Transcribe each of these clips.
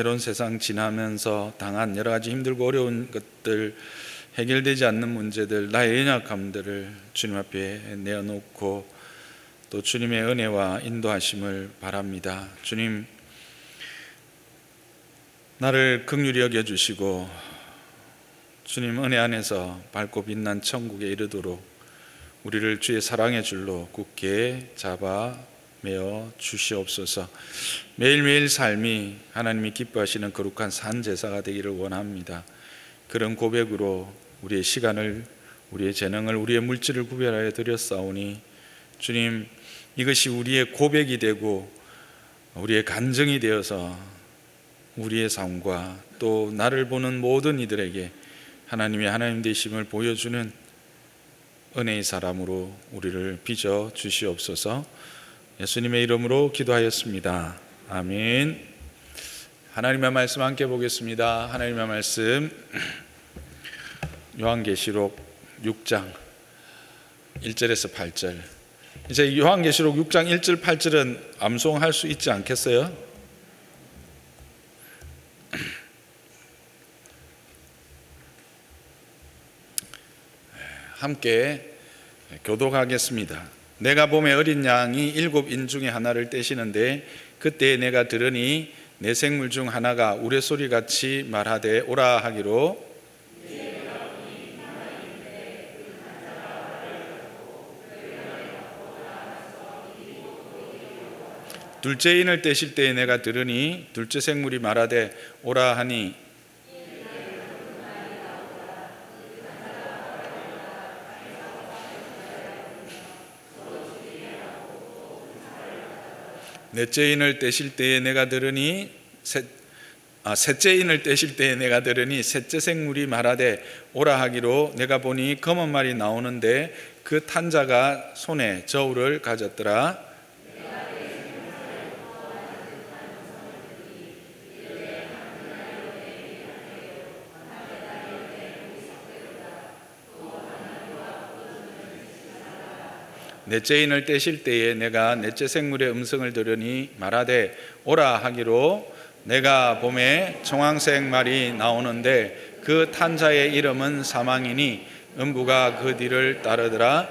이런 세상 지나면서 당한 여러 가지 힘들고 어려운 것들, 해결되지 않는 문제들, 나의 연약함들을 주님 앞에 내어놓고 또 주님의 은혜와 인도하심을 바랍니다. 주님, 나를 긍휼히 여겨주시고 주님 은혜 안에서 밝고 빛난 천국에 이르도록 우리를 주의 사랑의 줄로 굳게 잡아 메어 주시옵소서. 매일매일 삶이 하나님이 기뻐하시는 거룩한 산제사가 되기를 원합니다. 그런 고백으로 우리의 시간을, 우리의 재능을, 우리의 물질을 구별하여 드렸사오니 주님, 이것이 우리의 고백이 되고 우리의 간증이 되어서 우리의 삶과 또 나를 보는 모든 이들에게 하나님의 하나님 되심을 보여주는 은혜의 사람으로 우리를 빚어 주시옵소서. 예수님의 이름으로 기도하였습니다. 아멘. 하나님의 말씀 함께 보겠습니다. 하나님의 말씀 요한계시록 6장 1절에서 8절. 이제 요한계시록 6장 1절 8절은 암송할 수 있지 않겠어요? 함께 교독하겠습니다. 내가 봄에 어린 양이 7 인 중에 하나를 떼시는데 그때 내가 들으니 내 생물 중 하나가 우레소리같이 말하되 오라 하기로 둘째 인을 떼실 때에 내가 들으니 둘째 생물이 말하되 오라 하니 넷째 인을 떼실 때에 내가 들으니 셋째 인을 떼실 때에 내가 들으니 셋째 생물이 말하되 오라 하기로 내가 보니 검은 말이 나오는데 그 탄 자가 손에 저울을 가졌더라. 넷째 인을 떼실 때에 내가 넷째 생물의 음성을 들으니 말하되 오라 하기로 내가 봄에 청황색 말이 나오는데 그 탄자의 이름은 사망이니 음부가 그 뒤를 따르더라.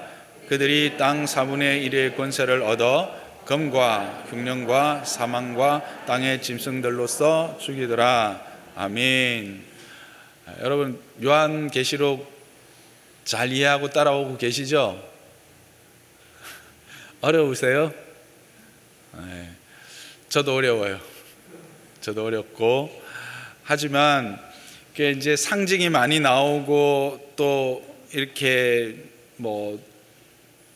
그들이 땅 4분의 1의 권세를 얻어 검과 흉령과 사망과 땅의 짐승들로서 죽이더라. 아멘. 여러분, 요한계시록 잘 이해하고 따라오고 계시죠? 어려우세요? 네, 저도 어려워요. 저도 어렵고, 하지만 이제 상징이 많이 나오고 또 이렇게 뭐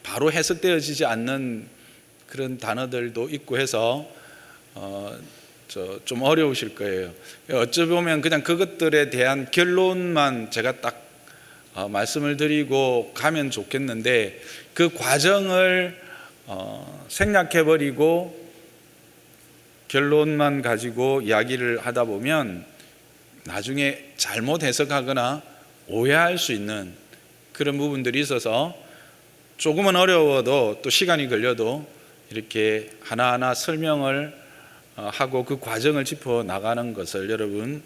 바로 해석되어지지 않는 그런 단어들도 있고 해서 좀 어려우실 거예요. 어찌 보면 그냥 그것들에 대한 결론만 제가 딱 말씀을 드리고 가면 좋겠는데 그 과정을 생략해버리고 결론만 가지고 이야기를 하다 보면 나중에 잘못 해석하거나 오해할 수 있는 그런 부분들이 있어서 조금은 어려워도 또 시간이 걸려도 이렇게 하나하나 설명을 하고 그 과정을 짚어 나가는 것을 여러분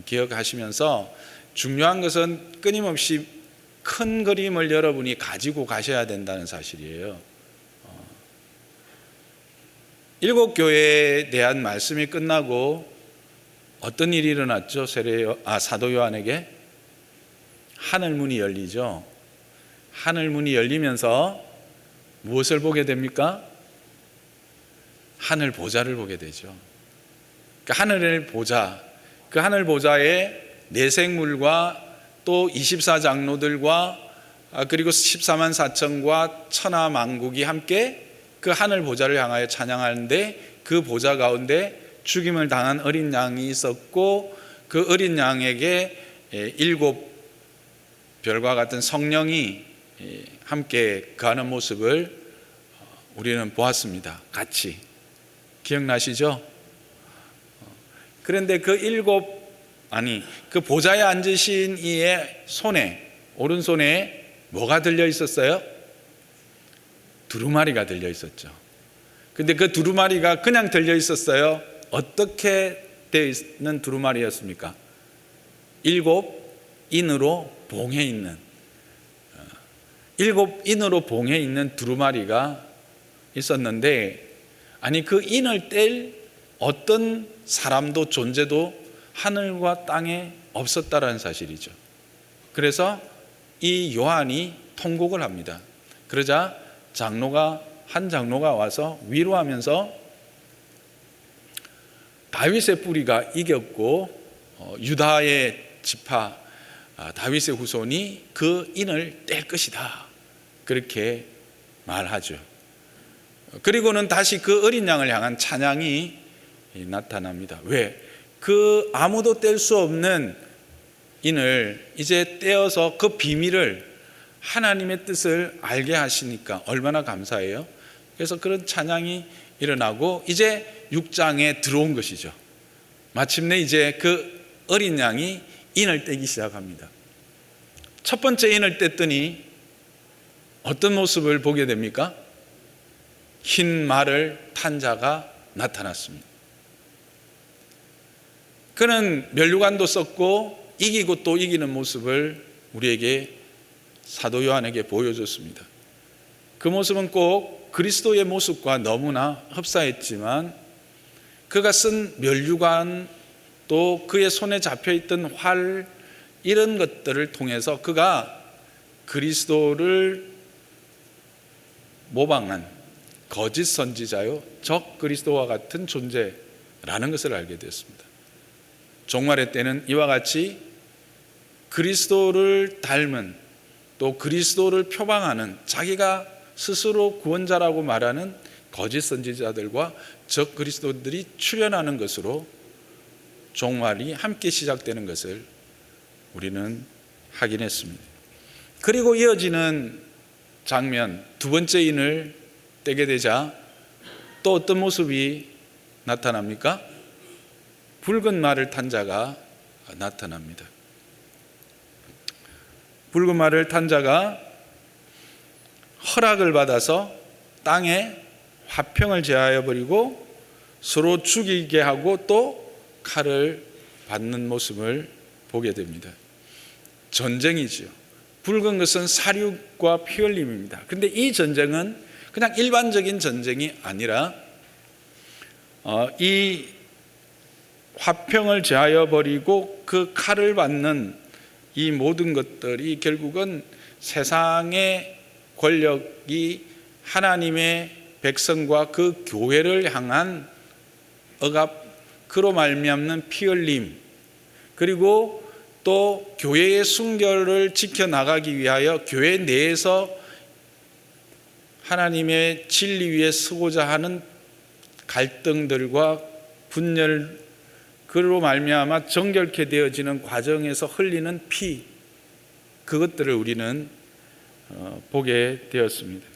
기억하시면서 중요한 것은 끊임없이 큰 그림을 여러분이 가지고 가셔야 된다는 사실이에요. 7 교회에 대한 말씀이 끝나고 어떤 일이 일어났죠? 사도 요한에게 하늘문이 열리죠. 하늘문이 열리면서 무엇을 보게 됩니까? 하늘 보좌를 보게 되죠. 그 하늘 보좌, 그 하늘 보좌에 네 생물과 또 24장로들과 그리고 14만 4천과 천하 만국이 함께 그 하늘 보좌를 향하여 찬양하는데 그 보좌 가운데 죽임을 당한 어린 양이 있었고 그 어린 양에게 7 별과 같은 성령이 함께 거하는 모습을 우리는 보았습니다. 같이 기억나시죠? 그런데 그 보좌에 앉으신 이의 손에, 오른손에 뭐가 들려 있었어요? 두루마리가 들려 있었죠. 근데 그 두루마리가 그냥 들려 있었어요? 어떻게 되어 있는 두루마리였습니까? 7인으로 봉해 있는 7인으로 봉해 있는 두루마리가 있었는데, 아니 그 인을 뗄 어떤 사람도 존재도 하늘과 땅에 없었다라는 사실이죠. 그래서 이 요한이 통곡을 합니다. 그러자 한 장로가 와서 위로하면서 다윗의 뿌리가 이겼고 유다의 지파 다윗의 후손이 그 인을 뗄 것이다, 그렇게 말하죠. 그리고는 다시 그 어린 양을 향한 찬양이 나타납니다. 왜? 그 아무도 뗄 수 없는 인을 이제 떼어서 그 비밀을, 하나님의 뜻을 알게 하시니까 얼마나 감사해요. 그래서 그런 찬양이 일어나고 이제 6장에 들어온 것이죠. 마침내 이제 그 어린 양이 인을 떼기 시작합니다. 첫 번째 인을 뗐더니 어떤 모습을 보게 됩니까? 흰 말을 탄 자가 나타났습니다. 그는 면류관도 썼고 이기고 또 이기는 모습을 우리에게, 사도 요한에게 보여줬습니다. 그 모습은 꼭 그리스도의 모습과 너무나 흡사했지만 그가 쓴 면류관, 또 그의 손에 잡혀있던 활, 이런 것들을 통해서 그가 그리스도를 모방한 거짓 선지자요 적 그리스도와 같은 존재라는 것을 알게 되었습니다. 종말의 때는 이와 같이 그리스도를 닮은, 또 그리스도를 표방하는, 자기가 스스로 구원자라고 말하는 거짓 선지자들과 적 그리스도들이 출현하는 것으로 종말이 함께 시작되는 것을 우리는 확인했습니다. 그리고 이어지는 장면, 두 번째 인을 떼게 되자 또 어떤 모습이 나타납니까? 붉은 말을 탄 자가 나타납니다. 붉은 말을 탄 자가 허락을 받아서 땅에 화평을 제하여 버리고 서로 죽이게 하고 또 칼을 받는 모습을 보게 됩니다. 전쟁이죠. 붉은 것은 사륙과 피 흘림입니다. 그런데 이 전쟁은 그냥 일반적인 전쟁이 아니라 이 화평을 제하여 버리고 그 칼을 받는 이 모든 것들이 결국은 세상의 권력이 하나님의 백성과 그 교회를 향한 억압, 그로 말미암는 피 흘림, 그리고 또 교회의 순결을 지켜나가기 위하여 교회 내에서 하나님의 진리 위에 서고자 하는 갈등들과 분열, 그로 말미암아 정결케 되어지는 과정에서 흘리는 피, 그것들을 우리는 보게 되었습니다.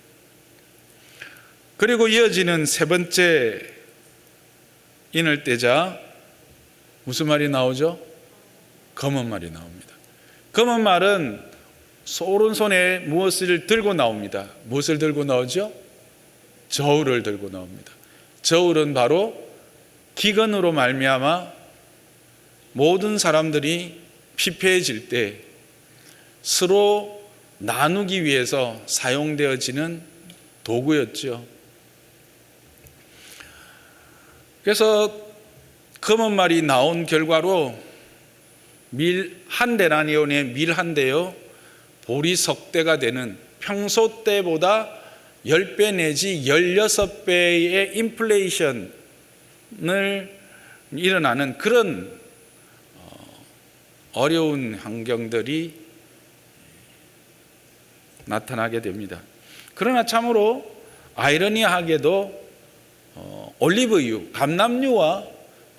그리고 이어지는 세 번째 인을 떼자 무슨 말이 나오죠? 검은 말이 나옵니다. 검은 말은 오른손에 무엇을 들고 나옵니다. 무엇을 들고 나오죠? 저울을 들고 나옵니다. 저울은 바로 기근으로 말미암아 모든 사람들이 피폐해질 때 서로 나누기 위해서 사용되어지는 도구였죠. 그래서 검은 말이 나온 결과로 밀 한 데나니온의 밀 한 대요 보리 석 대가 되는, 평소 때보다 10배 내지 16배의 인플레이션을 일어나는 그런 어려운 환경들이 나타나게 됩니다. 그러나 참으로 아이러니하게도 올리브유, 감람유와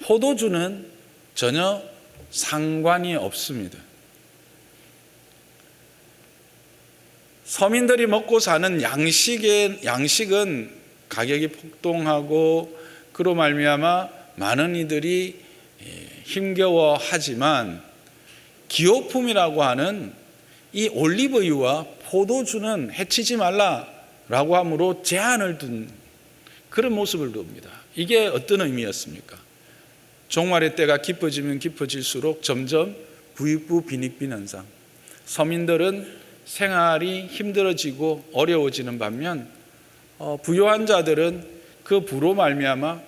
포도주는 전혀 상관이 없습니다. 서민들이 먹고 사는 양식은 가격이 폭등하고 그로 말미암아 많은 이들이 힘겨워하지만 기호품이라고 하는 이 올리브유와 포도주는 해치지 말라라고 함으로 제한을 둔 그런 모습을 둡니다. 이게 어떤 의미였습니까? 종말의 때가 깊어지면 깊어질수록 점점 부익부 빈익빈 현상, 서민들은 생활이 힘들어지고 어려워지는 반면 부유한 자들은 그 부로 말미암아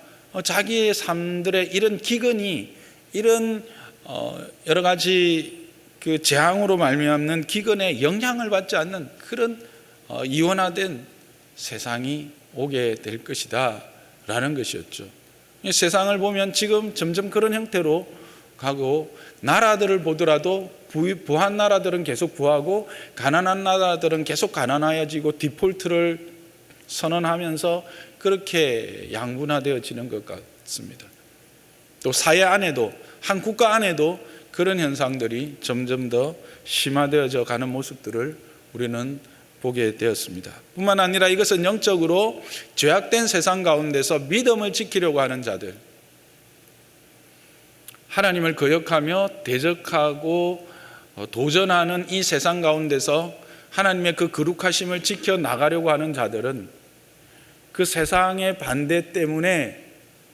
자기의 삶들의 이런 기근이, 이런 여러 가지 그 재앙으로 말미암는 기근에 영향을 받지 않는 그런 이원화된 세상이 오게 될 것이다 라는 것이었죠. 세상을 보면 지금 점점 그런 형태로 가고, 나라들을 보더라도 부한 나라들은 계속 부하고 가난한 나라들은 계속 가난해지고 디폴트를 선언하면서 그렇게 양분화되어지는 것 같습니다. 또 사회 안에도, 한 국가 안에도 그런 현상들이 점점 더 심화되어져 가는 모습들을 우리는 보게 되었습니다. 뿐만 아니라 이것은 영적으로 죄악된 세상 가운데서 믿음을 지키려고 하는 자들, 하나님을 거역하며 대적하고 도전하는 이 세상 가운데서 하나님의 그 거룩하심을 지켜나가려고 하는 자들은 그 세상의 반대 때문에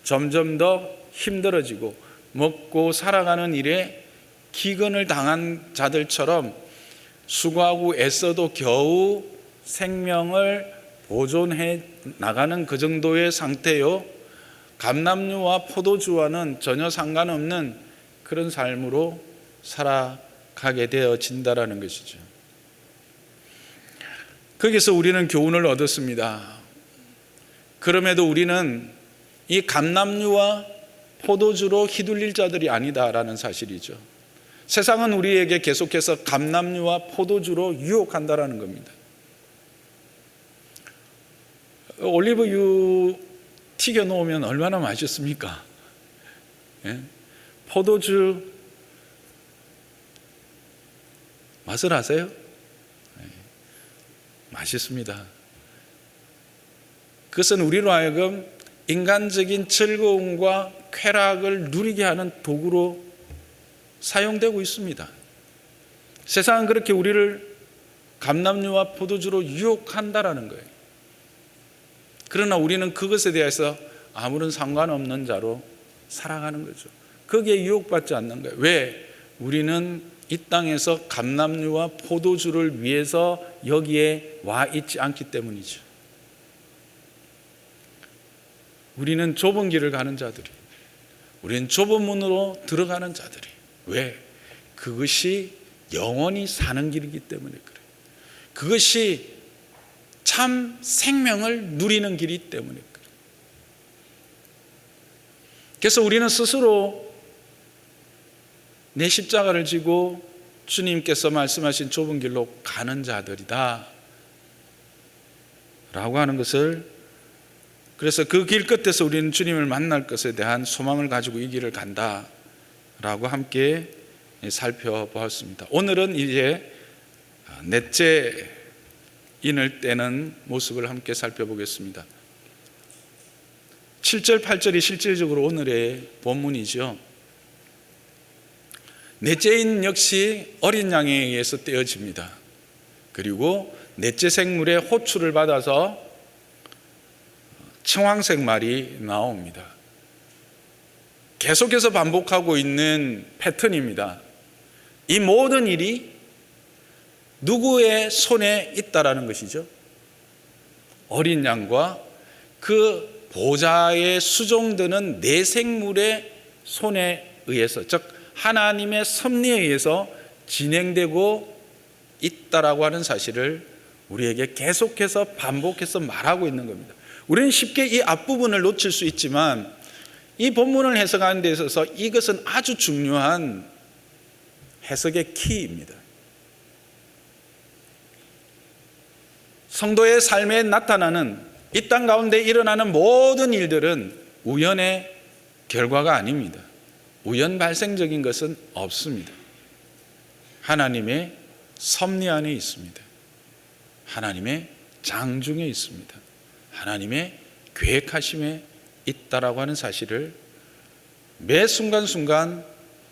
점점 더 힘들어지고 먹고 살아가는 일에 기근을 당한 자들처럼 수고하고 애써도 겨우 생명을 보존해 나가는 그 정도의 상태요, 감람류와 포도주와는 전혀 상관없는 그런 삶으로 살아가게 되어진다라는 것이죠. 거기서 우리는 교훈을 얻었습니다. 그럼에도 우리는 이 감람류와 포도주로 휘둘릴 자들이 아니다라는 사실이죠. 세상은 우리에게 계속해서 감람류와 포도주로 유혹한다라는 겁니다. 올리브유 튀겨 놓으면 얼마나 맛있습니까? 예? 포도주 맛을 아세요? 예. 맛있습니다. 그것은 우리로 하여금 인간적인 즐거움과 쾌락을 누리게 하는 도구로 사용되고 있습니다. 세상은 그렇게 우리를 감람류와 포도주로 유혹한다라는 거예요. 그러나 우리는 그것에 대해서 아무런 상관없는 자로 살아가는 거죠. 거기에 유혹받지 않는 거예요. 왜? 우리는 이 땅에서 감람류와 포도주를 위해서 여기에 와 있지 않기 때문이죠. 우리는 좁은 길을 가는 자들이, 우리는 좁은 문으로 들어가는 자들이. 왜? 그것이 영원히 사는 길이기 때문에 그래요. 그것이 참 생명을 누리는 길이기 때문에 그래요. 그래서 우리는 스스로 내 십자가를 지고 주님께서 말씀하신 좁은 길로 가는 자들이다 라고 하는 것을, 그래서 그 길 끝에서 우리는 주님을 만날 것에 대한 소망을 가지고 이 길을 간다 라고 함께 살펴보았습니다. 오늘은 이제 넷째 인을 떼는 모습을 함께 살펴보겠습니다. 7절, 8절이 실질적으로 오늘의 본문이죠. 넷째 인 역시 어린 양에 의해서 떼어집니다. 그리고 넷째 생물의 호출을 받아서 청황색 말이 나옵니다. 계속해서 반복하고 있는 패턴입니다. 이 모든 일이 누구의 손에 있다라는 것이죠? 어린 양과 그 보좌에 수종드는 네 생물의 손에 의해서, 즉 하나님의 섭리에 의해서 진행되고 있다라고 하는 사실을 우리에게 계속해서 반복해서 말하고 있는 겁니다. 우리는 쉽게 이 앞부분을 놓칠 수 있지만 이 본문을 해석하는 데 있어서 이것은 아주 중요한 해석의 키입니다. 성도의 삶에 나타나는, 이 땅 가운데 일어나는 모든 일들은 우연의 결과가 아닙니다. 우연 발생적인 것은 없습니다. 하나님의 섭리 안에 있습니다. 하나님의 장중에 있습니다. 하나님의 계획하심에 있다라고 하는 사실을 매 순간순간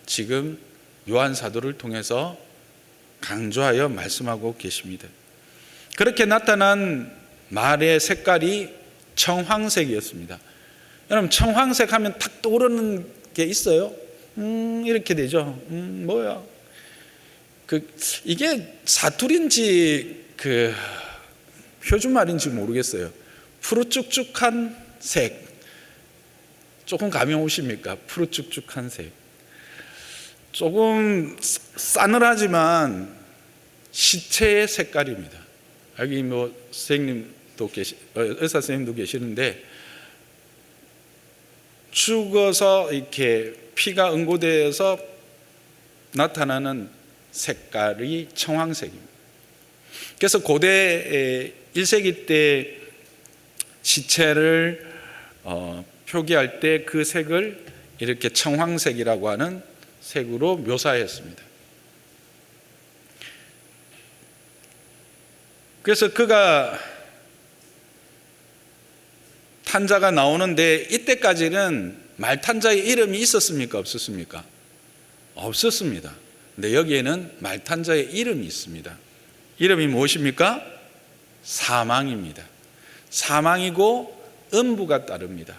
지금 요한 사도를 통해서 강조하여 말씀하고 계십니다. 그렇게 나타난 말의 색깔이 청황색이었습니다. 여러분, 청황색 하면 탁 떠오르는 게 있어요? 이렇게 되죠. 뭐야? 이게 사투리인지 표준말인지 모르겠어요. 푸르쭉쭉한 색. 조금 감이 오십니까? 푸르쭉쭉한 색. 조금 싸늘하지만 시체의 색깔입니다. 여기 선생님도 의사 선생님도 계시는데, 죽어서 이렇게 피가 응고되어서 나타나는 색깔이 청황색입니다. 그래서 고대 1세기 때 시체를 표기할 때 그 색을 이렇게 청황색이라고 하는 색으로 묘사했습니다. 그래서 그가 탄자가 나오는데, 이때까지는 말탄자의 이름이 있었습니까? 없었습니까? 없었습니다. 근데 여기에는 말탄자의 이름이 있습니다. 이름이 무엇입니까? 사망입니다. 사망이고 음부가 따릅니다.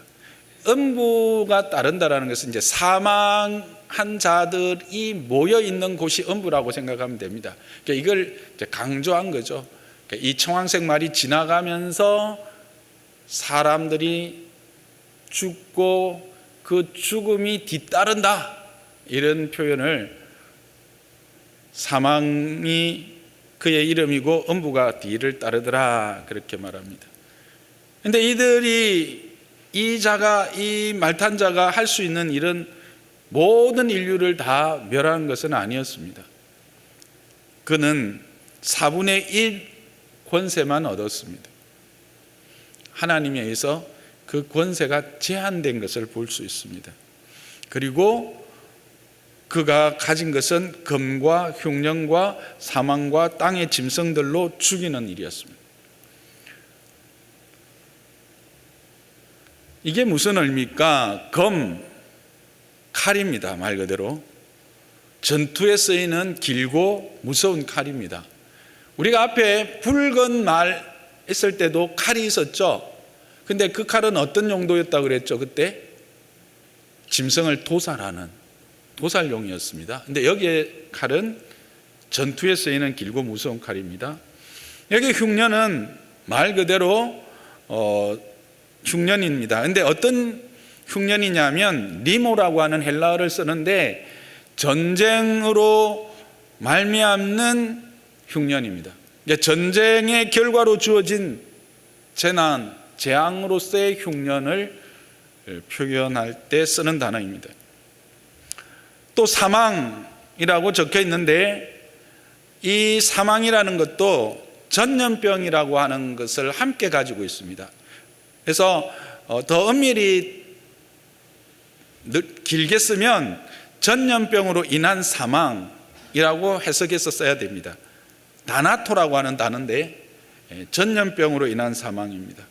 음부가 따른다라는 것은 이제 사망한 자들이 모여 있는 곳이 음부라고 생각하면 됩니다. 그러니까 이걸 이제 강조한 거죠. 그러니까 이 청황색 말이 지나가면서 사람들이 죽고 그 죽음이 뒤따른다, 이런 표현을, 사망이 그의 이름이고 음부가 뒤를 따르더라, 그렇게 말합니다. 그런데 이 말탄자가 할 수 있는 일은 모든 인류를 다 멸하는 것은 아니었습니다. 그는 4분의 1 권세만 얻었습니다. 하나님에 의해서 그 권세가 제한된 것을 볼 수 있습니다. 그리고 그가 가진 것은 검과 흉년과 사망과 땅의 짐승들로 죽이는 일이었습니다. 이게 무슨 의미입니까? 칼입니다. 말 그대로 전투에 쓰이는 길고 무서운 칼입니다. 우리가 앞에 붉은 말 있을 때도 칼이 있었죠. 근데 그 칼은 어떤 용도였다고 그랬죠? 그때 짐승을 도살하는 도살용이었습니다. 근데 여기에 칼은 전투에 쓰이는 길고 무서운 칼입니다. 여기 흉년은 말 그대로 흉년입니다. 근데 어떤 흉년이냐면 리모라고 하는 헬라어를 쓰는데, 전쟁으로 말미암는 흉년입니다. 전쟁의 결과로 주어진 재난, 재앙으로서의 흉년을 표현할 때 쓰는 단어입니다. 또 사망이라고 적혀 있는데, 이 사망이라는 것도 전염병이라고 하는 것을 함께 가지고 있습니다. 그래서 더 엄밀히 길게 쓰면 전염병으로 인한 사망이라고 해석해서 써야 됩니다. 다나토라고 하는 단어인데 전염병으로 인한 사망입니다.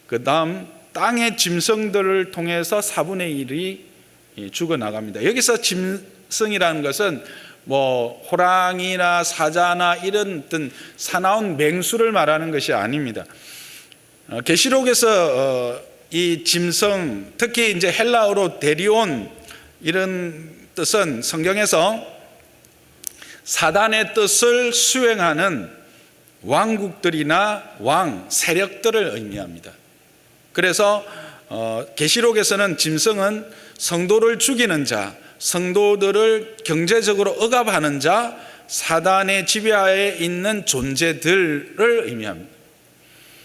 그 다음 땅의 짐승들을 통해서 4분의 1이 죽어나갑니다. 여기서 짐승이라는 것은 호랑이나 사자나 이런 어떤 사나운 맹수를 말하는 것이 아닙니다. 계시록에서 이 짐승, 특히 이제 헬라어로 데리온, 이런 뜻은 성경에서 사단의 뜻을 수행하는 왕국들이나 왕, 세력들을 의미합니다. 그래서 계시록에서는 짐승은 성도를 죽이는 자, 성도들을 경제적으로 억압하는 자, 사단의 지배하에 있는 존재들을 의미합니다.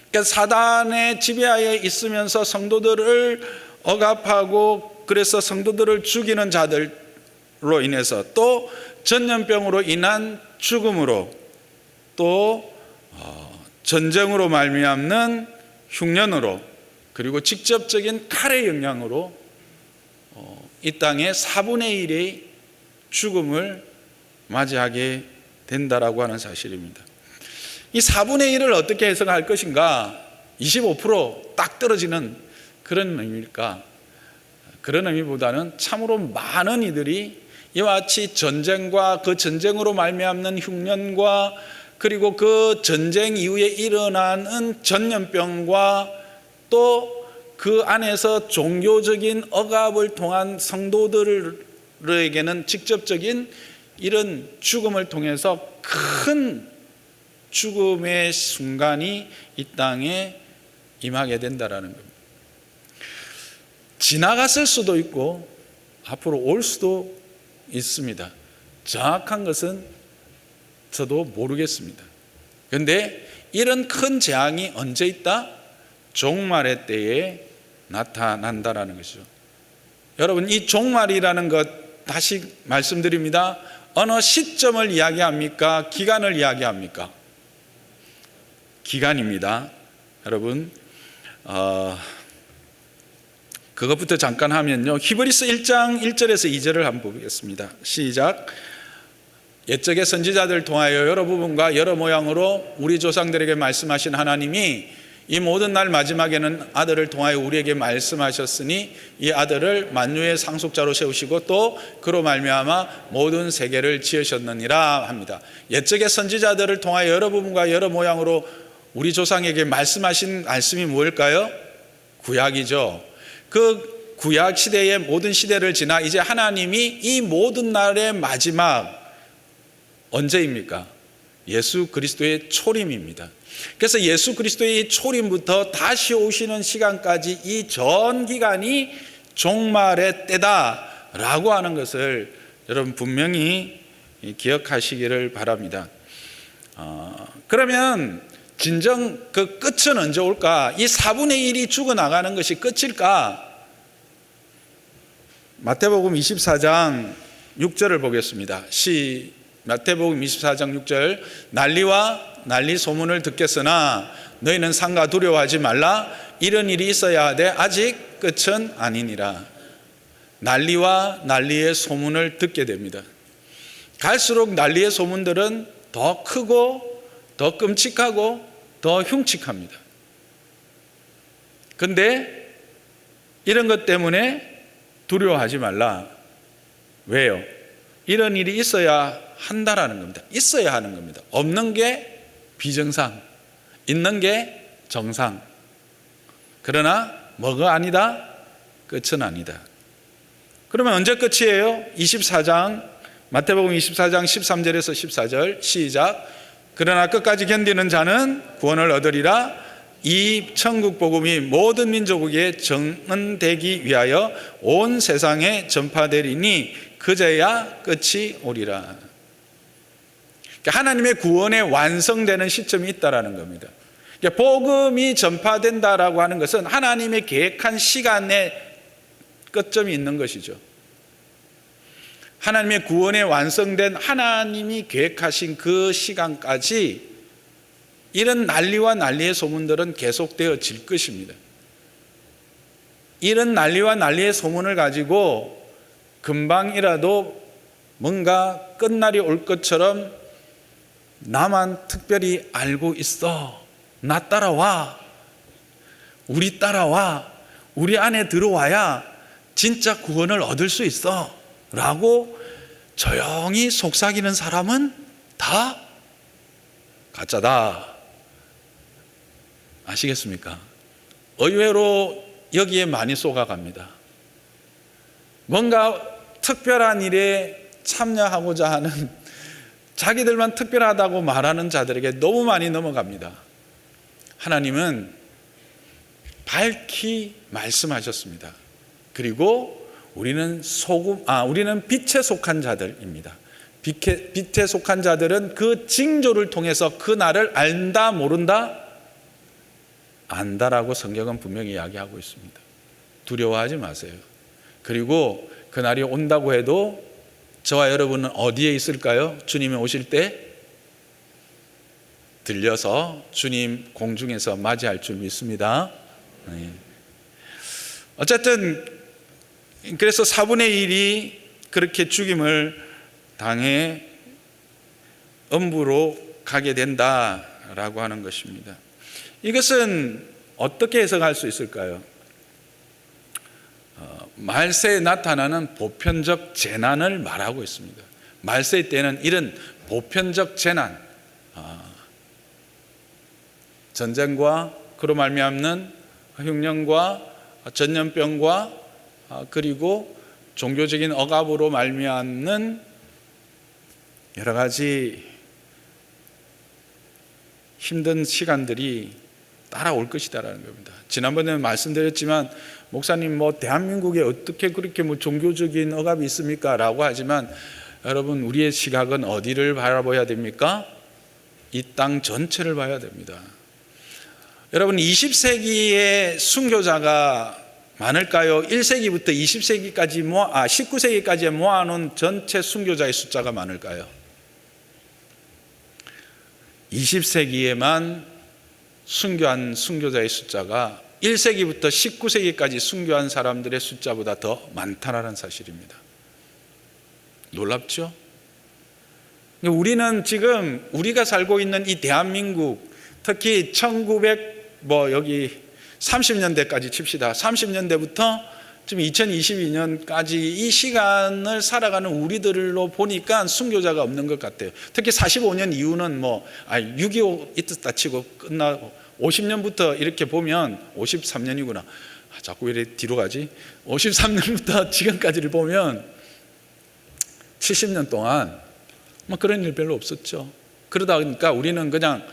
그러니까 사단의 지배하에 있으면서 성도들을 억압하고, 그래서 성도들을 죽이는 자들로 인해서, 또 전염병으로 인한 죽음으로, 또 전쟁으로 말미암는 흉년으로, 그리고 직접적인 칼의 영향으로 이 땅의 4분의 1의 죽음을 맞이하게 된다라고 하는 사실입니다. 이 4분의 1을 어떻게 해석할 것인가? 25% 떨어지는 그런 의미일까? 그런 의미보다는 참으로 많은 이들이 이와 같이 전쟁과 그 전쟁으로 말미암는 흉년과, 그리고 그 전쟁 이후에 일어나는 전염병과, 또 그 안에서 종교적인 억압을 통한 성도들에게는 직접적인 이런 죽음을 통해서 큰 죽음의 순간이 이 땅에 임하게 된다라는 겁니다. 지나갔을 수도 있고 앞으로 올 수도 있습니다. 정확한 것은 저도 모르겠습니다. 그런데 이런 큰 재앙이 언제 있다? 종말의 때에 나타난다라는 것이죠. 여러분, 이 종말이라는 것 다시 말씀드립니다. 어느 시점을 이야기합니까? 기간을 이야기합니까? 기간입니다. 여러분, 그것부터 잠깐 하면요, 히브리서 1장 1절에서 2절을 한번 보겠습니다. 시작. 옛적의 선지자들 통하여 여러 부분과 여러 모양으로 우리 조상들에게 말씀하신 하나님이 이 모든 날 마지막에는 아들을 통하여 우리에게 말씀하셨으니 이 아들을 만유의 상속자로 세우시고 또 그로 말미암아 모든 세계를 지으셨느니라 합니다. 옛적의 선지자들을 통하여 여러 부분과 여러 모양으로 우리 조상에게 말씀하신 말씀이 무엇일까요? 구약이죠. 그 구약 시대의 모든 시대를 지나 이제 하나님이 이 모든 날의 마지막 언제입니까? 예수 그리스도의 초림입니다. 그래서 예수 그리스도의 초림부터 다시 오시는 시간까지 이 전 기간이 종말의 때다라고 하는 것을 여러분 분명히 기억하시기를 바랍니다. 그러면 진정 그 끝은 언제 올까? 이 4분의 1이 죽어나가는 것이 끝일까? 마태복음 24장 6절을 보겠습니다. 마태복음 24장 6절. 난리와 난리 소문을 듣겠으나 너희는 상가 두려워하지 말라. 이런 일이 있어야 하되 아직 끝은 아니니라. 난리와 난리의 소문을 듣게 됩니다. 갈수록 난리의 소문들은 더 크고 더 끔찍하고 더 흉측합니다. 그런데 이런 것 때문에 두려워하지 말라. 왜요? 이런 일이 있어야 한다라는 겁니다. 있어야 하는 겁니다. 없는 게 비정상, 있는 게 정상. 그러나 뭐가 아니다? 끝은 아니다. 그러면 언제 끝이에요? 24장 마태복음 24장 13절에서 14절 시작. 그러나 끝까지 견디는 자는 구원을 얻으리라. 이 천국 복음이 모든 민족에게 전언되기 위하여 온 세상에 전파되리니 그제야 끝이 오리라. 하나님의 구원의 완성되는 시점이 있다라는 겁니다. 복음이 전파된다라고 하는 것은 하나님의 계획한 시간에 끝점이 있는 것이죠. 하나님의 구원에 완성된 하나님이 계획하신 그 시간까지 이런 난리와 난리의 소문들은 계속되어질 것입니다. 이런 난리와 난리의 소문을 가지고 금방이라도 뭔가 끝날이 올 것처럼 나만 특별히 알고 있어. 나 따라와. 우리 따라와. 우리 안에 들어와야 진짜 구원을 얻을 수 있어. 라고 조용히 속삭이는 사람은 다 가짜다. 아시겠습니까? 의외로 여기에 많이 쏘아갑니다. 뭔가 특별한 일에 참여하고자 하는 자기들만 특별하다고 말하는 자들에게 너무 많이 넘어갑니다. 하나님은 밝히 말씀하셨습니다. 그리고 우리는 빛에 속한 자들입니다. 빛에 속한 자들은 그 징조를 통해서 그 날을 안다 모른다? 안다라고 성경은 분명히 이야기하고 있습니다. 두려워하지 마세요. 그리고 그 날이 온다고 해도 저와 여러분은 어디에 있을까요? 주님이 오실 때 들려서 주님 공중에서 맞이할 줄 믿습니다. 어쨌든 그래서 4분의 1이 그렇게 죽임을 당해 음부로 가게 된다라고 하는 것입니다. 이것은 어떻게 해석할 수 있을까요? 말세에 나타나는 보편적 재난을 말하고 있습니다. 말세 때는 이런 보편적 재난, 전쟁과 그로 말미암는 흉년과 전염병과 그리고 종교적인 억압으로 말미암는 여러 가지 힘든 시간들이 따라올 것이다라는 겁니다. 지난번에 말씀드렸지만 목사님 대한민국에 어떻게 그렇게 종교적인 억압이 있습니까? 라고 하지만 여러분, 우리의 시각은 어디를 바라봐야 됩니까? 이 땅 전체를 봐야 됩니다. 여러분, 20세기에 순교자가 많을까요? 1세기부터 20세기까지 19세기까지 모아놓은 전체 순교자의 숫자가 많을까요? 20세기에만 순교한 순교자의 숫자가 1세기부터 19세기까지 순교한 사람들의 숫자보다 더 많다는 사실입니다. 놀랍죠? 우리는 지금 우리가 살고 있는 이 대한민국, 특히 30년대까지 칩시다. 30년대부터 지금 2022년까지 이 시간을 살아가는 우리들로 보니까 순교자가 없는 것 같아요. 특히 45년 이후는 6.25 있었다 치고 끝나고 50년부터 이렇게 보면 53년이구나. 자꾸 이렇게 뒤로 가지. 53년부터 지금까지를 보면 70년 동안 그런 일 별로 없었죠. 그러다 보니까 우리는 그냥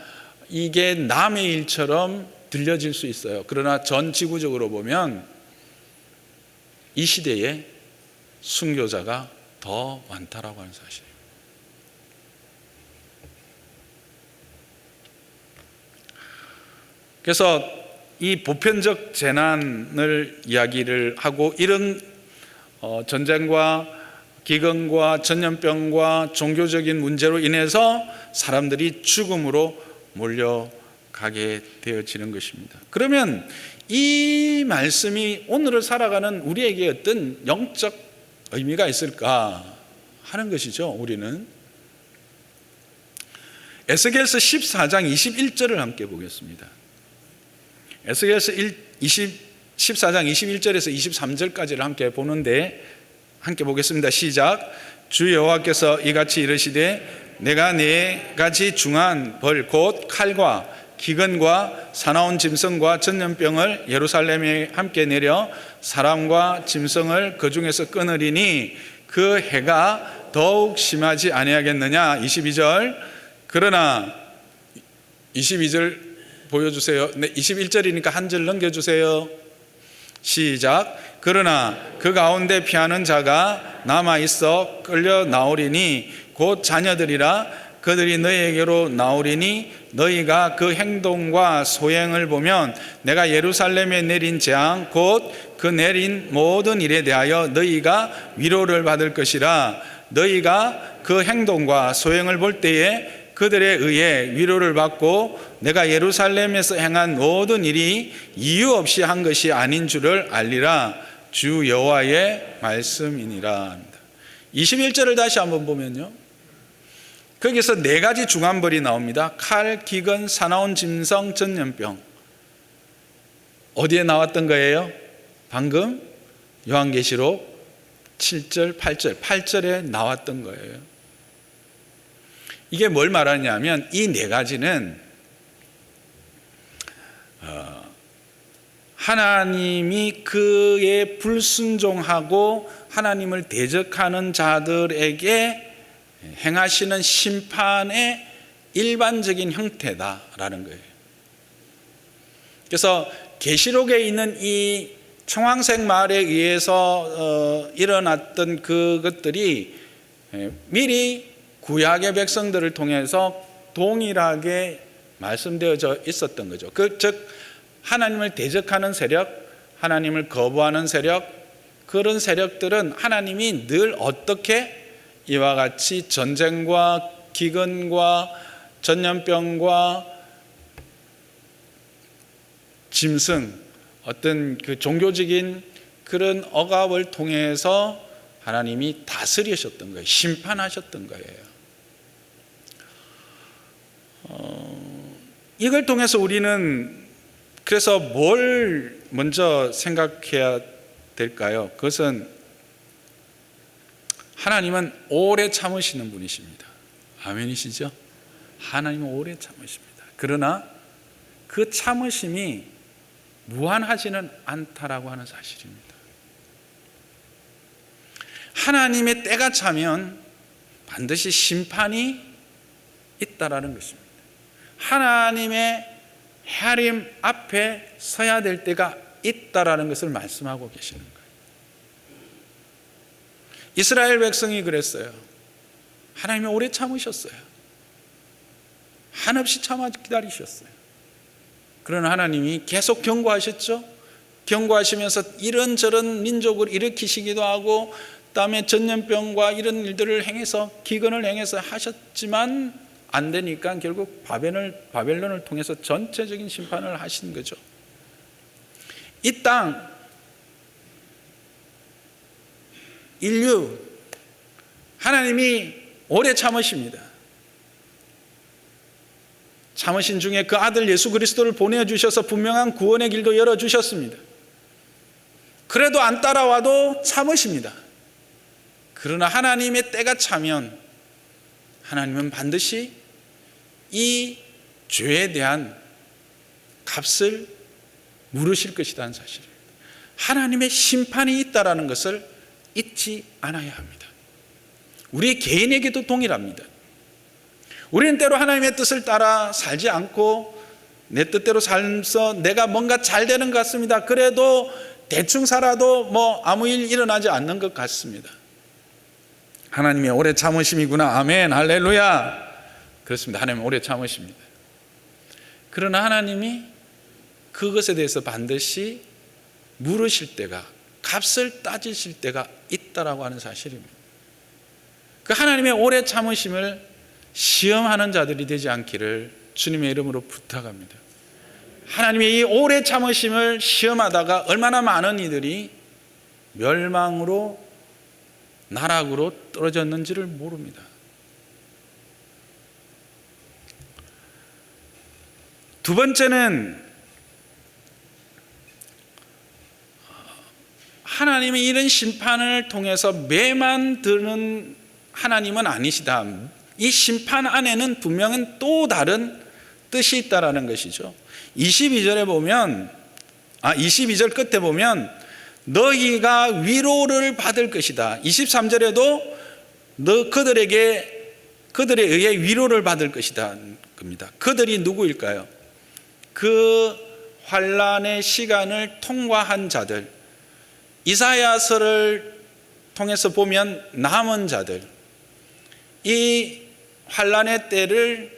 이게 남의 일처럼 들려질 수 있어요. 그러나 전 지구적으로 보면 이 시대에 순교자가 더 많다라고 하는 사실이에요. 그래서 이 보편적 재난을 이야기를 하고, 이런 전쟁과 기근과 전염병과 종교적인 문제로 인해서 사람들이 죽음으로 몰려가게 되어지는 것입니다. 그러면 이 말씀이 오늘을 살아가는 우리에게 어떤 영적 의미가 있을까 하는 것이죠. 우리는 에스겔서 14장 21절을 함께 보겠습니다. 에스겔서 14장 21절에서 23절까지를 함께 보는데, 함께 보겠습니다. 시작. 주 여호와께서 이같이 이르시되 내가 네 가지 중한 벌 곧 칼과 기근과 사나운 짐승과 전염병을 예루살렘에 함께 내려 사람과 짐승을 그 중에서 끊으리니 그 해가 더욱 심하지 아니하겠느냐. 22절. 그러나 22절 보여주세요. 네, 21절이니까 한 절 넘겨주세요. 시작. 그러나 그 가운데 피하는 자가 남아있어 끌려 나오리니 곧 자녀들이라. 그들이 너희에게로 나오리니 너희가 그 행동과 소행을 보면 내가 예루살렘에 내린 재앙 곧 그 내린 모든 일에 대하여 너희가 위로를 받을 것이라. 너희가 그 행동과 소행을 볼 때에 그들에 의해 위로를 받고 내가 예루살렘에서 행한 모든 일이 이유 없이 한 것이 아닌 줄을 알리라. 주 여호와의 말씀이니라. 21절을 다시 한번 보면요, 거기서 네 가지 중한벌이 나옵니다. 칼, 기근, 사나운 짐승, 전염병. 어디에 나왔던 거예요? 방금 요한계시록 7절, 8절에 나왔던 거예요. 이게 뭘 말하냐면 이 네 가지는 하나님이 그의 불순종하고 하나님을 대적하는 자들에게 행하시는 심판의 일반적인 형태다라는 거예요. 그래서 계시록에 있는 이 청황색 말에 의해서 일어났던 그것들이 미리 구약의 백성들을 통해서 동일하게 말씀되어져 있었던 거죠. 즉 하나님을 대적하는 세력, 하나님을 거부하는 세력, 그런 세력들은 하나님이 늘 어떻게 이와 같이 전쟁과 기근과 전염병과 짐승, 어떤 그 종교적인 그런 억압을 통해서 하나님이 다스리셨던 거예요. 심판하셨던 거예요. 이걸 통해서 우리는 그래서 뭘 먼저 생각해야 될까요? 그것은 하나님은 오래 참으시는 분이십니다. 아멘이시죠? 하나님은 오래 참으십니다. 그러나 그 참으심이 무한하지는 않다라고 하는 사실입니다. 하나님의 때가 차면 반드시 심판이 있다라는 것입니다. 하나님의 헤아림 앞에 서야 될 때가 있다라는 것을 말씀하고 계시는 거예요. 이스라엘 백성이 그랬어요. 하나님이 오래 참으셨어요. 한없이 참아 기다리셨어요. 그러나 하나님이 계속 경고하셨죠. 경고하시면서 이런저런 민족을 일으키시기도 하고 그다음에 전염병과 이런 일들을 행해서 기근을 행해서 하셨지만 안 되니까 결국 바벨론을 통해서 전체적인 심판을 하신 거죠. 이 땅, 인류, 하나님이 오래 참으십니다. 참으신 중에 그 아들 예수 그리스도를 보내주셔서 분명한 구원의 길도 열어주셨습니다. 그래도 안 따라와도 참으십니다. 그러나 하나님의 때가 차면 하나님은 반드시 이 죄에 대한 값을 물으실 것이라는 사실입니다. 하나님의 심판이 있다라는 것을 잊지 않아야 합니다. 우리 개인에게도 동일합니다. 우리는 때로 하나님의 뜻을 따라 살지 않고 내 뜻대로 살면서 내가 뭔가 잘 되는 것 같습니다. 그래도 대충 살아도 아무 일 일어나지 않는 것 같습니다. 하나님의 오래 참으심이구나. 아멘, 할렐루야. 그렇습니다. 하나님은 오래 참으십니다. 그러나 하나님이 그것에 대해서 반드시 물으실 때가, 값을 따지실 때가 있다라고 하는 사실입니다. 그 하나님의 오래 참으심을 시험하는 자들이 되지 않기를 주님의 이름으로 부탁합니다. 하나님의 이 오래 참으심을 시험하다가 얼마나 많은 이들이 멸망으로, 나락으로 떨어졌는지를 모릅니다. 두 번째는 하나님이 이런 심판을 통해서 매만 드는 하나님은 아니시다. 이 심판 안에는 분명한 또 다른 뜻이 있다라는 것이죠. 22절 끝에 보면 너희가 위로를 받을 것이다. 23절에도 그들에 의해 위로를 받을 것이다 겁니다. 그들이 누구일까요? 그 환난의 시간을 통과한 자들, 이사야서를 통해서 보면 남은 자들, 이 환난의 때를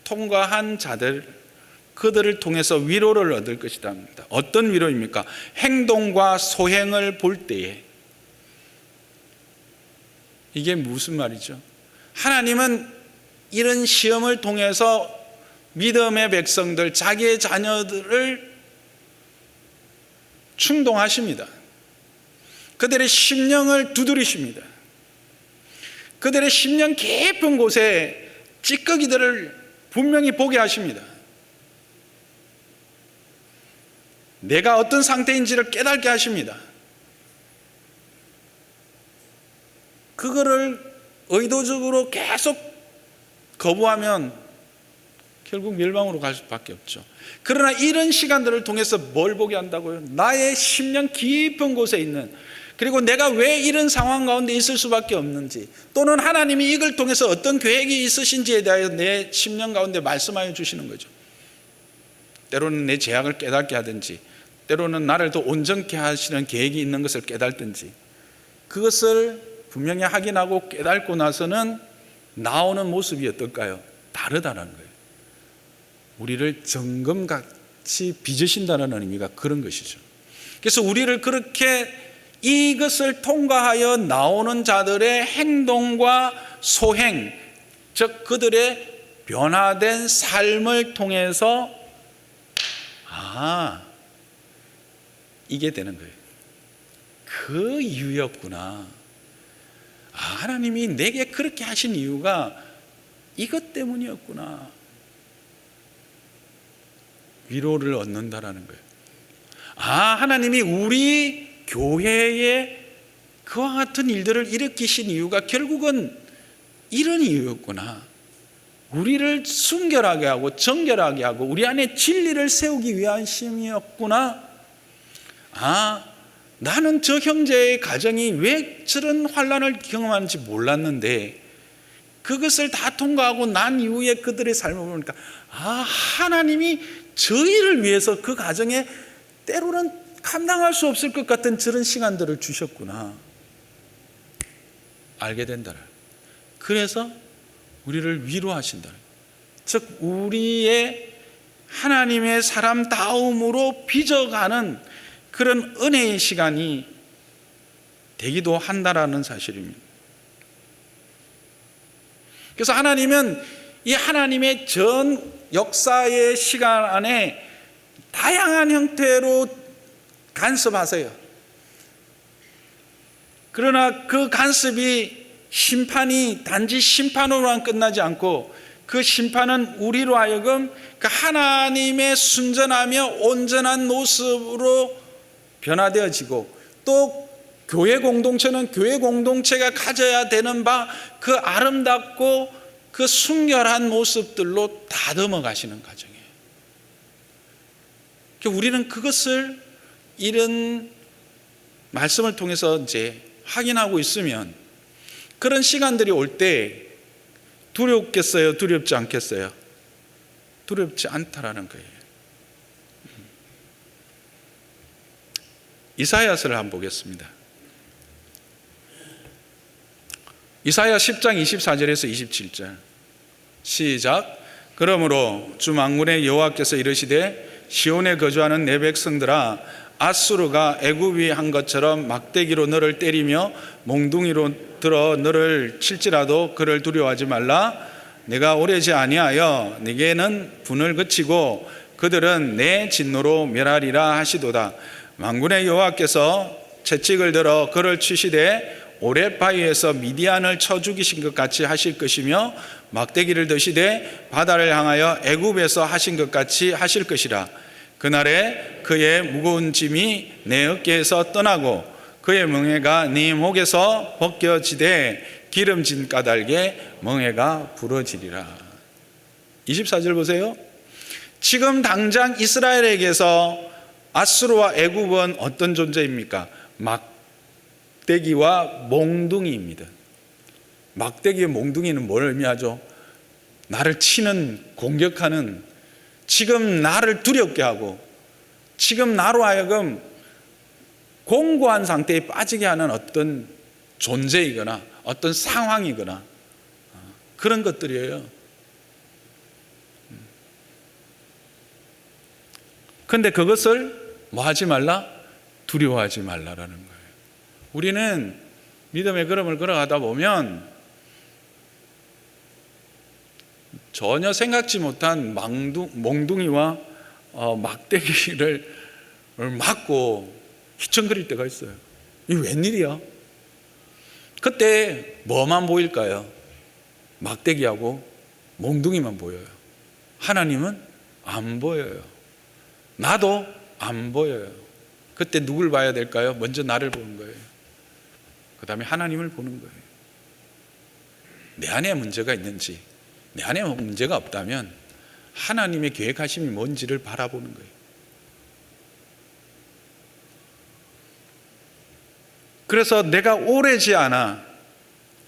통과한 자들, 그들을 통해서 위로를 얻을 것이다 합니다. 어떤 위로입니까? 행동과 소행을 볼 때에. 이게 무슨 말이죠? 하나님은 이런 시험을 통해서 믿음의 백성들, 자기의 자녀들을 충동하십니다. 그들의 심령을 두드리십니다. 그들의 심령 깊은 곳에 찌꺼기들을 분명히 보게 하십니다. 내가 어떤 상태인지를 깨닫게 하십니다. 그거를 의도적으로 계속 거부하면 결국 멸망으로 갈 수밖에 없죠. 그러나 이런 시간들을 통해서 뭘 보게 한다고요? 나의 심령 깊은 곳에 있는, 그리고 내가 왜 이런 상황 가운데 있을 수밖에 없는지, 또는 하나님이 이걸 통해서 어떤 계획이 있으신지에 대하여 내 심령 가운데 말씀하여 주시는 거죠. 때로는 내 죄악을 깨닫게 하든지, 때로는 나를 더 온전케 하시는 계획이 있는 것을 깨닫든지, 그것을 분명히 확인하고 깨닫고 나서는 나오는 모습이 어떨까요? 다르다는 거예요. 우리를 정금같이 빚으신다는 의미가 그런 것이죠. 그래서 우리를 그렇게 이것을 통과하여 나오는 자들의 행동과 소행, 즉 그들의 변화된 삶을 통해서 이게 되는 거예요. 그 이유였구나. 하나님이 내게 그렇게 하신 이유가 이것 때문이었구나. 위로를 얻는다라는 거예요. 하나님이 우리 교회에 그와 같은 일들을 일으키신 이유가 결국은 이런 이유였구나. 우리를 순결하게 하고 정결하게 하고 우리 안에 진리를 세우기 위한 심이었구나. 나는 저 형제의 가정이 왜 저런 환난을 경험하는지 몰랐는데 그것을 다 통과하고 난 이후에 그들의 삶을 보니까 하나님이 저희를 위해서 그 가정에 때로는 감당할 수 없을 것 같은 저런 시간들을 주셨구나 알게 된다. 그래서 우리를 위로하신다. 즉 우리의 하나님의 사람다움으로 빚어가는 그런 은혜의 시간이 되기도 한다라는 사실입니다. 그래서 하나님은 이 하나님의 전 역사의 시간 안에 다양한 형태로 간섭하세요. 그러나 그 간섭이 심판이 단지 심판으로만 끝나지 않고 그 심판은 우리로 하여금 그 하나님의 순전하며 온전한 모습으로 변화되어지고 또 교회 공동체는 교회 공동체가 가져야 되는 바 그 아름답고 그 순결한 모습들로 다듬어 가시는 과정이에요. 우리는 그것을 이런 말씀을 통해서 이제 확인하고 있으면 그런 시간들이 올 때 두렵겠어요? 두렵지 않겠어요? 두렵지 않다라는 거예요. 이사야서를 한번 보겠습니다. 이사야 10장 24절에서 27절 시작. 그러므로 주 만군의 여호와께서 이르시되 시온에 거주하는 내 백성들아 아수르가 애굽이 한 것처럼 막대기로 너를 때리며 몽둥이로 들어 너를 칠지라도 그를 두려워하지 말라. 내가 오래지 아니하여 네게는 분을 그치고 그들은 내 진노로 멸하리라 하시도다. 만군의 여호와께서 채찍을 들어 그를 치시되 오레 바위에서 미디안을 쳐 죽이신 것 같이 하실 것이며 막대기를 드시되 바다를 향하여 애굽에서 하신 것 같이 하실 것이라. 그날에 그의 무거운 짐이 내 어깨에서 떠나고 그의 멍에가 네 목에서 벗겨지되 기름진 까닭에 멍에가 부러지리라. 24절 보세요. 지금 이스라엘에게서 아수르와 애굽은 어떤 존재입니까? 막대기와 몽둥이입니다. 막대기와 몽둥이는 뭘 의미하죠? 나를 치는, 공격하는, 지금 나를 두렵게 하고 지금 나로 하여금 공고한 상태에 빠지게 하는 어떤 존재이거나 어떤 상황이거나 그런 것들이에요. 그런데 그것을 뭐 하지 말라? 두려워하지 말라라는 거예요. 우리는 믿음의 걸음을 걸어가다 보면 전혀 생각지 못한 몽둥이와 막대기를 맞고 휘청거릴 때가 있어요. 이게 웬일이야? 그때 뭐만 보일까요? 막대기하고 몽둥이만 보여요. 하나님은 안 보여요. 나도 안 보여요. 그때 누굴 봐야 될까요? 먼저 나를 보는 거예요. 그 다음에 하나님을 보는 거예요. 내 안에 문제가 있는지, 내 안에 문제가 없다면 하나님의 계획하심이 뭔지를 바라보는 거예요. 그래서 내가 오래지 않아,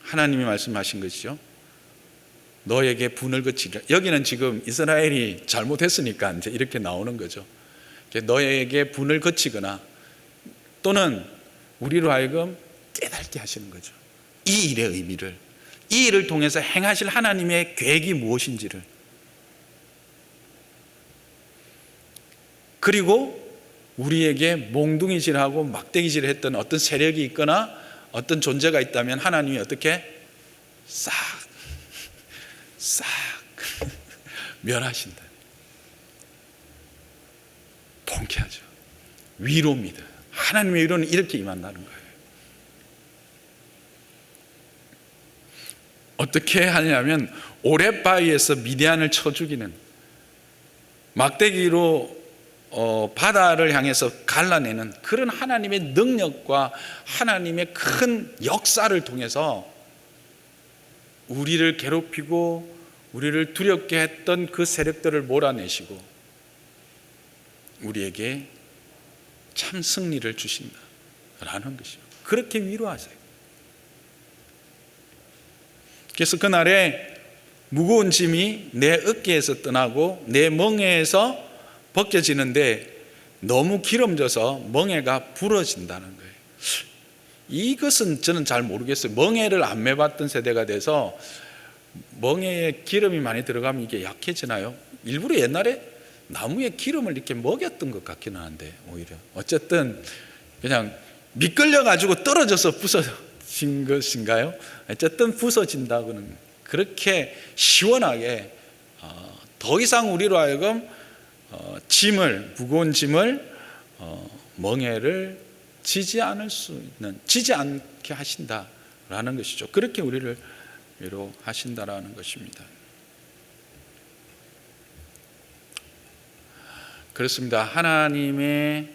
하나님이 말씀하신 것이죠. 너에게 분을 그치리라. 여기는 지금 이스라엘이 잘못했으니까 이제 이렇게 나오는 거죠. 너에게 분을 그치거나 또는 우리로 하여금 깨닫게 하시는 거죠. 이 일의 의미를, 이 일을 통해서 행하실 하나님의 계획이 무엇인지를. 그리고 우리에게 몽둥이질하고 막대기질을 했던 어떤 세력이 있거나 어떤 존재가 있다면 하나님이 어떻게 싹 멸하신다. 통쾌하죠. 위로입니다. 하나님의 위로는 이렇게 임한다는 거예요. 어떻게 하냐면 오랫바위에서 미디안을 쳐 죽이는, 막대기로 바다를 향해서 갈라내는 그런 하나님의 능력과 하나님의 큰 역사를 통해서 우리를 괴롭히고 우리를 두렵게 했던 그 세력들을 몰아내시고 우리에게 참 승리를 주신다라는 것이죠. 그렇게 위로하세요. 그래서 그날에 무거운 짐이 내 어깨에서 떠나고 내 멍에에서 벗겨지는데 너무 기름져서 멍에가 부러진다는 거예요. 이것은 저는 잘 모르겠어요. 멍에를 안 매봤던 세대가 돼서 멍에에 기름이 많이 들어가면 이게 약해지나요? 일부러 옛날에 나무에 기름을 이렇게 먹였던 것 같기는 한데 오히려 어쨌든 그냥 미끌려 가지고 떨어져서 부서진 것인가요? 어쨌든 부서진다고는 그렇게 시원하게 더 이상 우리로 하여금 무거운 짐을 멍에를 지지 않게 하신다라는 것이죠. 그렇게 우리를 위로하신다라는 것입니다. 그렇습니다. 하나님의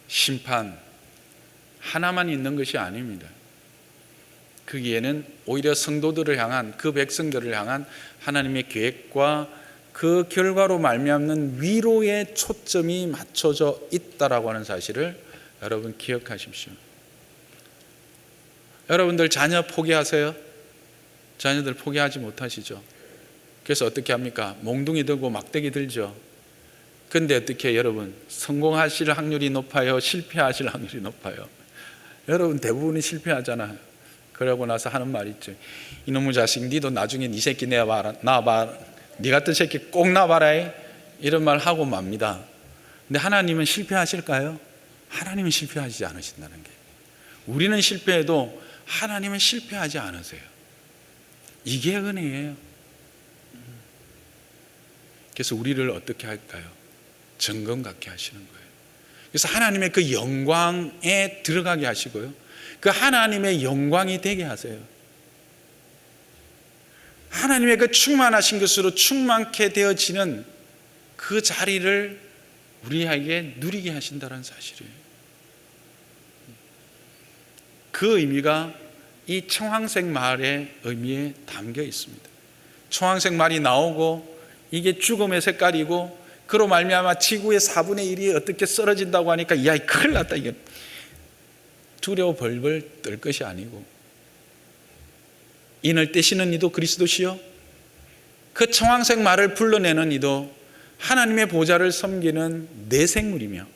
심판 하나만 있는 것이 아닙니다. 거기에는 오히려 성도들을 향한, 그 백성들을 향한 하나님의 계획과 그 결과로 말미암는 위로의 초점이 맞춰져 있다라고 하는 사실을 여러분 기억하십시오. 여러분들 자녀 포기하세요? 자녀들 포기하지 못하시죠? 그래서 어떻게 합니까? 몽둥이 들고 막대기 들죠. 근데 어떻게 여러분 성공하실 확률이 높아요? 실패하실 확률이 높아요? 여러분 대부분이 실패하잖아요. 그러고 나서 하는 말이 있죠. 이놈의 자식, 니도 나중에 네 새끼 낳아봐. 네 같은 새끼 꼭 낳아봐라. 이런 말 하고 맙니다. 근데 하나님은 실패하실까요? 하나님은 실패하지 않으신다는 게, 우리는 실패해도 하나님은 실패하지 않으세요. 이게 은혜예요. 그래서 우리를 어떻게 할까요? 정금 갖게 하시는 거예요. 그래서 하나님의 그 영광에 들어가게 하시고요, 그 하나님의 영광이 되게 하세요. 하나님의 그 충만하신 것으로 충만케 되어지는 그 자리를 우리에게 누리게 하신다는 사실이에요. 그 의미가 이 청황색 말의 의미에 담겨 있습니다. 청황색 말이 나오고 이게 죽음의 색깔이고, 그로 말미암아 지구의 4분의 1이 어떻게 쓰러진다고 하니까 야, 큰일 났다. 이게 두려워 벌벌 떨 것이 아니고, 인을 떼시는 이도 그리스도시요, 그 청황색 말을 불러내는 이도 하나님의 보좌를 섬기는 내 생물이며,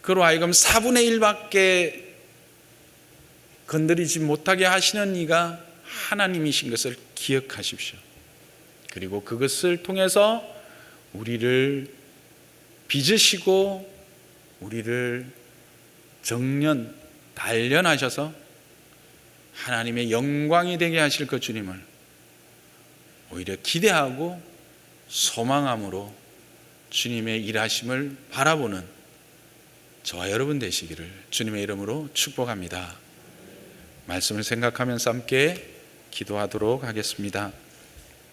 그로 하여금 4분의 1밖에 건드리지 못하게 하시는 이가 하나님이신 것을 기억하십시오. 그리고 그것을 통해서 우리를 빚으시고 우리를 단련하셔서 하나님의 영광이 되게 하실 그 주님을 오히려 기대하고 소망함으로 주님의 일하심을 바라보는 저와 여러분 되시기를 주님의 이름으로 축복합니다. 말씀을 생각하면서 함께 기도하도록 하겠습니다.